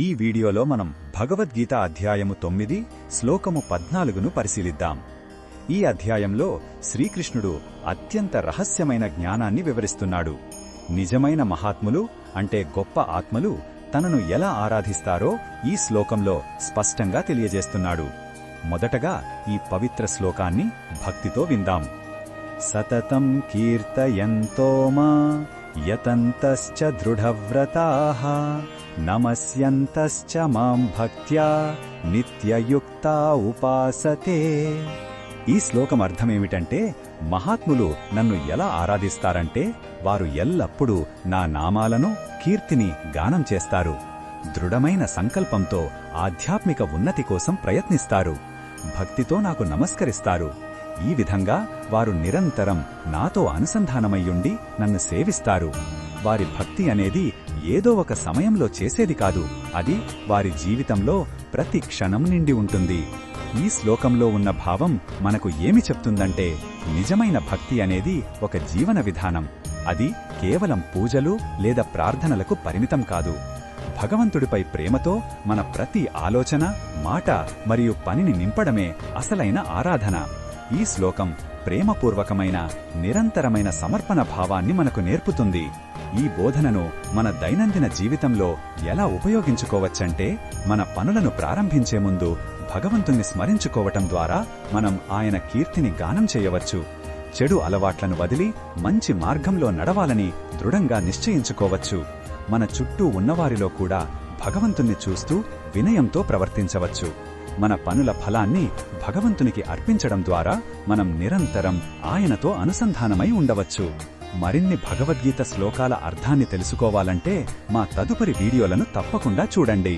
ఈ వీడియోలో మనం భగవద్గీత అధ్యాయము 9 శ్లోకము 14ను పరిశీలిద్దాం. ఈ అధ్యాయంలో శ్రీకృష్ణుడు అత్యంత రహస్యమైన జ్ఞానాన్ని వివరిస్తున్నాడు. నిజమైన మహాత్ములు అంటే గొప్ప ఆత్మలు తనను ఎలా ఆరాధిస్తారో ఈ శ్లోకంలో స్పష్టంగా తెలియజేస్తున్నాడు. మొదటగా ఈ పవిత్ర శ్లోకాన్ని భక్తితో విందాం. సతతం కీర్తయంతో మా యతంతశ్చ దృఢవ్రతాః నమస్యంతశ్చ మాం భక్త్యా నిత్యయుక్తా ఉపాసతే. ఈ శ్లోకం అర్థమేమిటంటే, మహాత్ములు నన్ను ఎలా ఆరాధిస్తారంటే వారు ఎల్లప్పుడూ నా నామాలను కీర్తిని గానం చేస్తారు. దృఢమైన సంకల్పంతో ఆధ్యాత్మిక ఉన్నతి కోసం ప్రయత్నిస్తారు. భక్తితో నాకు నమస్కరిస్తారు. ఈ విధంగా వారు నిరంతరం నాతో అనుసంధానమయ్యుండి నన్ను సేవిస్తారు. వారి భక్తి అనేది ఏదో ఒక సమయంలో చేసేది కాదు, అది వారి జీవితంలో ప్రతి క్షణం నిండి ఉంటుంది. ఈ శ్లోకంలో ఉన్న భావం మనకు ఏమి చెప్తుందంటే, నిజమైన భక్తి అనేది ఒక జీవన విధానం. అది కేవలం పూజలు లేదా ప్రార్థనలకు పరిమితం కాదు. భగవంతుడిపై ప్రేమతో మన ప్రతి ఆలోచన, మాట మరియు పనిని నింపడమే అసలైన ఆరాధన. ఈ శ్లోకం ప్రేమపూర్వకమైన నిరంతరమైన సమర్పణ భావాన్ని మనకు నేర్పుతుంది. ఈ బోధనను మన దైనందిన జీవితంలో ఎలా ఉపయోగించుకోవచ్చంటే, మన పనులను ప్రారంభించే ముందు భగవంతుణ్ణి స్మరించుకోవటం ద్వారా మనం ఆయన కీర్తిని గానం చేయవచ్చు. చెడు అలవాట్లను వదిలి మంచి మార్గంలో నడవాలని దృఢంగా నిశ్చయించుకోవచ్చు. మన చుట్టూ ఉన్నవారిలో కూడా భగవంతుణ్ణి చూస్తూ వినయంతో ప్రవర్తించవచ్చు. మన పనుల ఫలాన్ని భగవంతునికి అర్పించడం ద్వారా మనం నిరంతరం ఆయనతో అనుసంధానమై ఉండవచ్చు. మరిన్ని భగవద్గీత శ్లోకాల అర్థాన్ని తెలుసుకోవాలంటే మా తదుపరి వీడియోలను తప్పకుండా చూడండి.